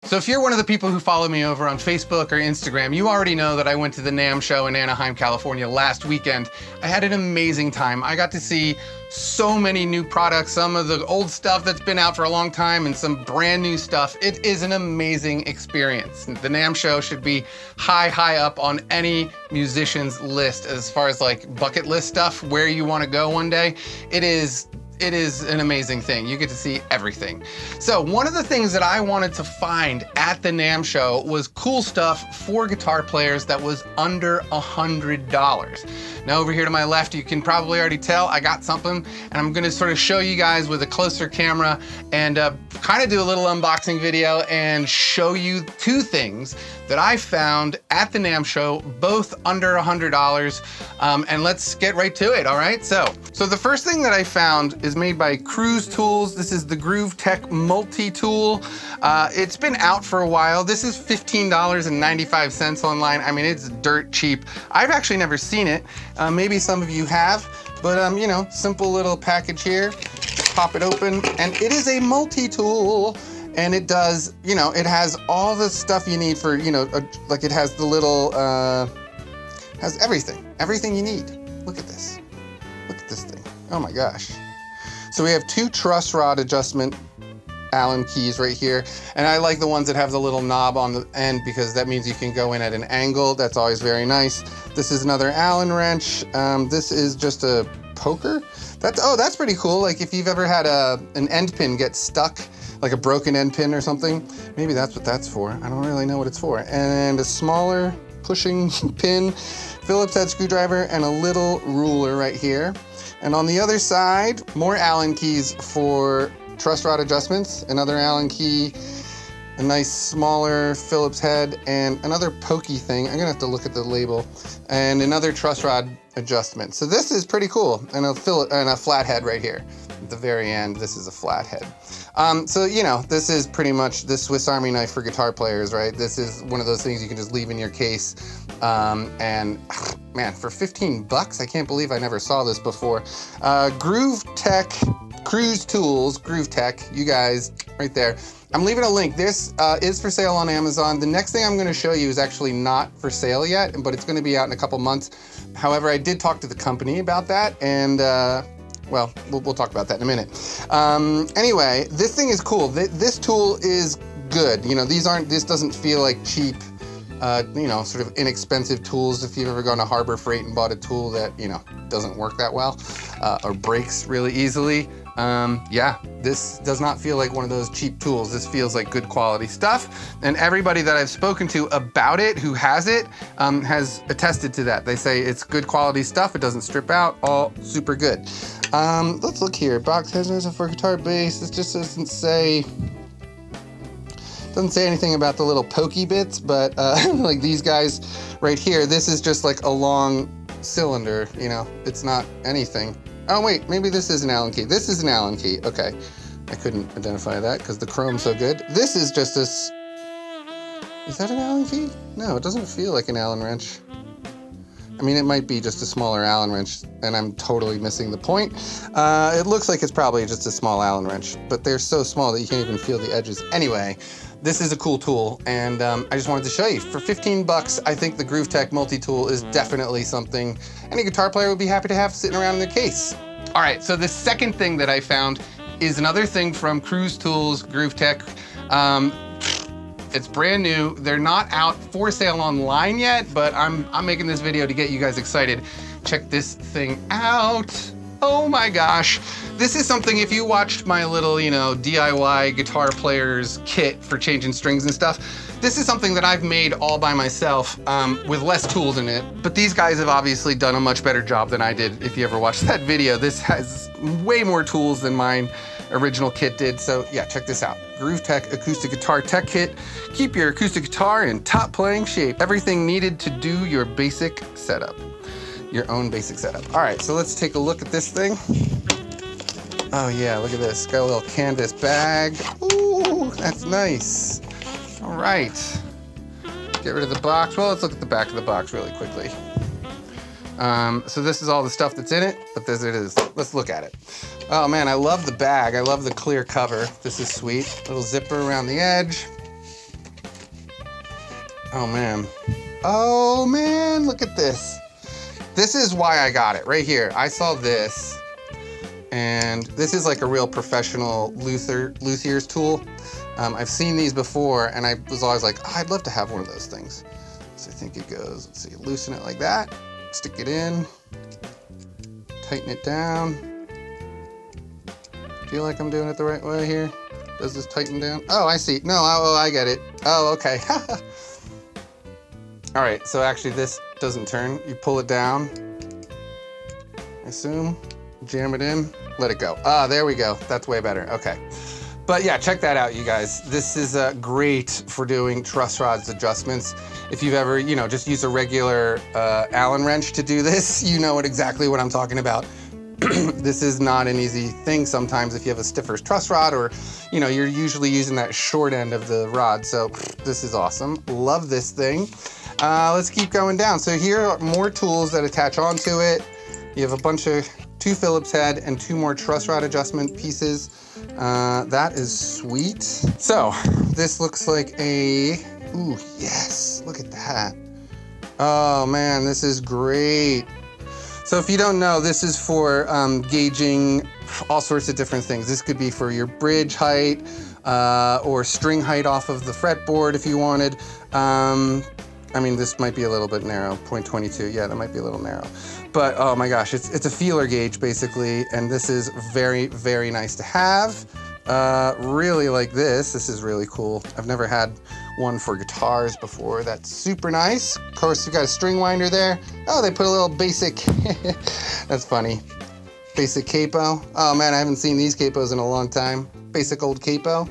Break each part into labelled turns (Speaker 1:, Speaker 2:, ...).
Speaker 1: So if you're one of the people who follow me over on Facebook or Instagram, you already know that I went to the NAMM show in Anaheim, California last weekend. I had an amazing time. I got to see so many new products, some of the old stuff that's been out for a long time and some brand new stuff. It is an amazing experience. The NAMM show should be high up on any musician's list as far as like bucket list stuff, where you want to go one day. It is an amazing thing. You get to see everything. So one of the things that I wanted to find at the NAMM show was cool stuff for guitar players that was under $100. Now over here to my left, you can probably already tell I got something, and I'm gonna sort of show you guys with a closer camera and kind of do a little unboxing video and show you two things that I found at the NAMM show, both under $100. And let's get right to it, all right? So the first thing that I found is made by Cruise Tools. This is the Groove Tech Multi-Tool. It's been out for a while. This is $15.95 online. I mean, it's dirt cheap. I've actually never seen it. Maybe some of you have, but you know, simple little package here. Pop it open, and it is a multi-tool. And it does, you know, it has all the stuff you need for, you know, like it has the little, has everything you need. Look at this. Look at this thing. Oh my gosh. So we have two truss rod adjustment Allen keys right here. And I like the ones that have the little knob on the end because that means you can go in at an angle. That's always very nice. This is another Allen wrench. This is just a poker. That's pretty cool. Like if you've ever had an end pin get stuck, like a broken end pin or something, maybe that's what that's for. I don't really know what it's for. And a smaller pushing pin, Phillips head screwdriver, and a little ruler right here. And on the other side, more Allen keys for truss rod adjustments, another Allen key, a nice smaller Phillips head, and another pokey thing. I'm gonna have to look at the label, and another truss rod adjustment. So this is pretty cool, and a flat head right here. At the very end, this is a flat head. So, you know, this is pretty much the Swiss Army knife for guitar players, right? This is one of those things you can just leave in your case. And man, for 15 bucks, I can't believe I never saw this before. Groove Tech, Cruise Tools, Groove Tech, you guys, right there. I'm leaving a link. This is for sale on Amazon. The next thing I'm gonna show you is actually not for sale yet, but it's gonna be out in a couple months. However, I did talk to the company about that, and well, we'll talk about that in a minute. Anyway, this thing is cool. This tool is good. You know, this doesn't feel like cheap, you know, sort of inexpensive tools. If you've ever gone to Harbor Freight and bought a tool that, you know, doesn't work that well, or breaks really easily. Yeah, this does not feel like one of those cheap tools. This feels like good quality stuff. And everybody that I've spoken to about it, who has it, has attested to that. They say it's good quality stuff. It doesn't strip out, all super good. Let's look here. Box heads for guitar bass. This just doesn't say anything about the little pokey bits, but like these guys right here, this is just like a long cylinder, you know, it's not anything. Oh wait, maybe this is an Allen key. This is an Allen key, okay. I couldn't identify that because the chrome's so good. This is just is that an Allen key? No, it doesn't feel like an Allen wrench. I mean, it might be just a smaller Allen wrench, and I'm totally missing the point. It looks like it's probably just a small Allen wrench, but they're so small that you can't even feel the edges. Anyway, this is a cool tool, and I just wanted to show you. For 15 bucks, I think the Groove Tech Multi-Tool is definitely something any guitar player would be happy to have sitting around in their case. All right, so the second thing that I found is another thing from Cruise Tools, Groove Tech. It's brand new. They're not out for sale online yet, but I'm making this video to get you guys excited. Check this thing out. Oh my gosh. This is something, if you watched my little, you know, DIY guitar player's kit for changing strings and stuff, this is something that I've made all by myself with less tools in it. But these guys have obviously done a much better job than I did. If you ever watched that video, this has way more tools than mine original kit did. So yeah, check this out. Groove Tech Acoustic Guitar Tech Kit. Keep your acoustic guitar in top playing shape. Everything needed to do your basic setup. Your own basic setup. All right, so let's take a look at this thing. Oh yeah, look at this. Got a little canvas bag. Ooh, that's nice. All right. Get rid of the box. Well, let's look at the back of the box really quickly. So this is all the stuff that's in it, but there it is. Let's look at it. Oh man, I love the bag. I love the clear cover. This is sweet. Little zipper around the edge. Oh man. Oh man, look at this. This is why I got it, right here. I saw this, and this is like a real professional luthier's tool. I've seen these before, and I was always like, oh, I'd love to have one of those things. So I think it goes, let's see, loosen it like that, stick it in, tighten it down. Feel like I'm doing it the right way here. Does this tighten down? Oh, I see. No, oh, I get it. Oh, okay. All right, so actually this doesn't turn. You pull it down, I assume, jam it in, let it go. Ah, there we go. That's way better. Okay. But yeah, check that out, you guys. This is great for doing truss rods adjustments. If you've ever, you know, just use a regular Allen wrench to do this, you know exactly what I'm talking about. This is not an easy thing sometimes if you have a stiffer truss rod, or, you know, you're usually using that short end of the rod. So this is awesome. Love this thing. Let's keep going down. So here are more tools that attach onto it. You have a bunch of 2 Phillips head and 2 more truss rod adjustment pieces. That is sweet. So this looks like a, ooh, yes, look at that. Oh man, this is great. So if you don't know, this is for gauging all sorts of different things. This could be for your bridge height or string height off of the fretboard if you wanted. I mean, this might be a little bit narrow, 0.22. Yeah, that might be a little narrow. But oh my gosh, it's a feeler gauge basically, and this is very, very nice to have. Really like this. This is really cool. I've never had one for guitars before. That's super nice. Of course, you've got a string winder there. Oh, they put a little basic, that's funny. Basic capo. Oh man, I haven't seen these capos in a long time. Basic old capo.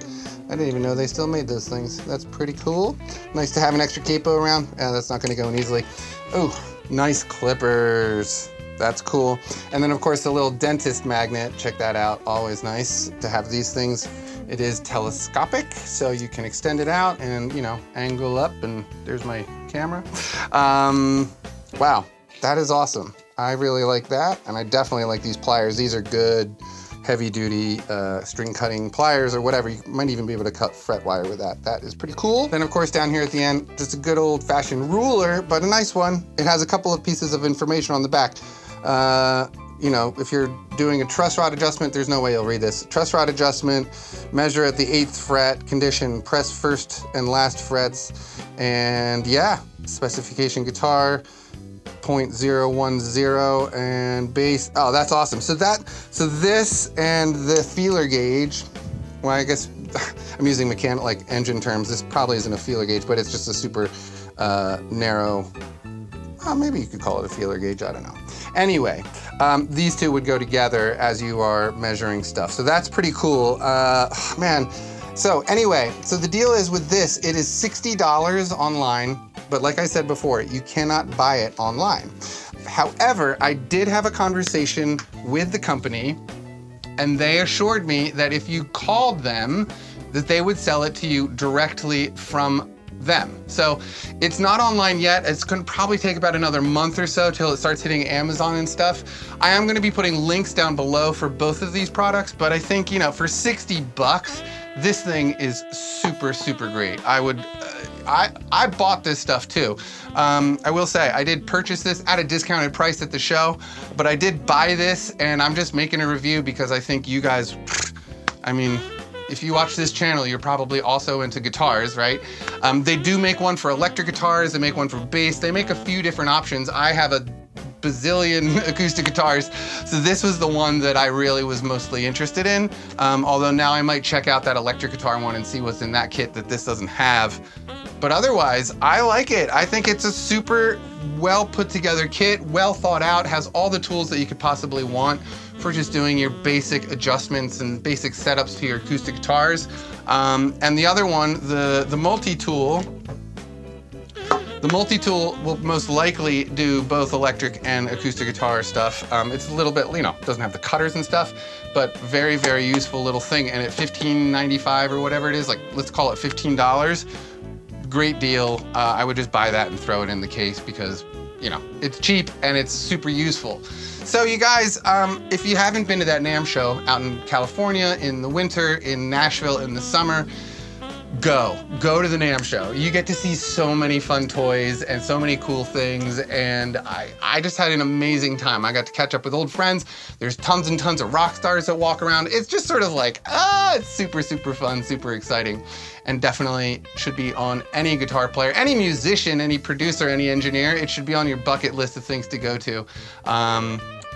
Speaker 1: I didn't even know they still made those things. That's pretty cool. Nice to have an extra capo around. That's not gonna go in easily. Oh, nice clippers. That's cool. And then of course the little dentist magnet, check that out. Always nice to have these things. It is telescopic, so you can extend it out and, you know, angle up, and there's my camera. Wow, that is awesome. I really like that, and I definitely like these pliers. These are good, heavy duty string cutting pliers or whatever. You might even be able to cut fret wire with that. That is pretty cool. Then of course down here at the end, just a good old fashioned ruler, but a nice one. It has a couple of pieces of information on the back. You know, if you're doing a truss rod adjustment, there's no way you'll read this. Truss rod adjustment, measure at the 8th fret, condition, press first and last frets, and yeah, specification guitar, 0.010, and bass. Oh, that's awesome. So this and the feeler gauge, well, I guess I'm using mechanical, like engine terms. This probably isn't a feeler gauge, but it's just a super narrow, maybe you could call it a feeler gauge, I don't know. Anyway, these two would go together as you are measuring stuff. So that's pretty cool. Man, so anyway, so the deal is with this, it is $60 online, but like I said before, you cannot buy it online. However, I did have a conversation with the company, and they assured me that if you called them, that they would sell it to you directly from them. So it's not online yet. It's gonna probably take about another month or so till it starts hitting Amazon and stuff. I am gonna be putting links down below for both of these products, but I think, you know, for 60 bucks, this thing is super, super great. I bought this stuff too. I will say, I did purchase this at a discounted price at the show, but I did buy this, and I'm just making a review because I think you guys, I mean, if you watch this channel, you're probably also into guitars, right? They do make one for electric guitars, they make one for bass, they make a few different options. I have a bazillion acoustic guitars, so this was the one that I really was mostly interested in. Although now I might check out that electric guitar one and see what's in that kit that this doesn't have. But otherwise, I like it. I think it's a super well put together kit, well thought out, has all the tools that you could possibly want for just doing your basic adjustments and basic setups to your acoustic guitars. And the other one, the multi-tool, will most likely do both electric and acoustic guitar stuff. It's a little bit, you know, doesn't have the cutters and stuff, but very, very useful little thing. And at $15.95 or whatever it is, like let's call it $15, great deal. I would just buy that and throw it in the case because, you know, it's cheap and it's super useful. So you guys, if you haven't been to that NAMM show out in California in the winter, in Nashville in the summer, go to the NAMM show. You get to see so many fun toys and so many cool things, and I just had an amazing time. I got to catch up with old friends. There's tons and tons of rock stars that walk around. It's just sort of like, it's super, super fun, super exciting, and definitely should be on any guitar player, any musician, any producer, any engineer. It should be on your bucket list of things to go to.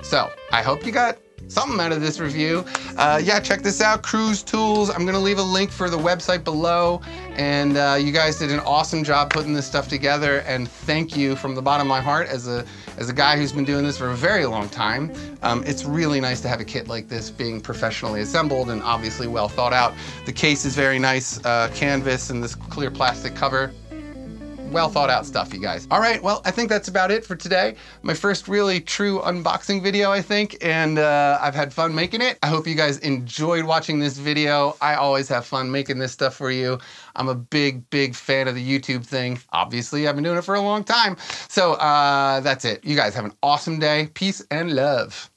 Speaker 1: So I hope you got something out of this review. Yeah, check this out, Cruise Tools. I'm gonna leave a link for the website below, and you guys did an awesome job putting this stuff together, and thank you from the bottom of my heart as a guy who's been doing this for a very long time. It's really nice to have a kit like this being professionally assembled and obviously well thought out. The case is very nice, canvas and this clear plastic cover. Well thought out stuff, you guys. All right, well, I think that's about it for today. My first really true unboxing video, I think, and I've had fun making it. I hope you guys enjoyed watching this video. I always have fun making this stuff for you. I'm a big, big fan of the YouTube thing. Obviously, I've been doing it for a long time. So that's it. You guys have an awesome day. Peace and love.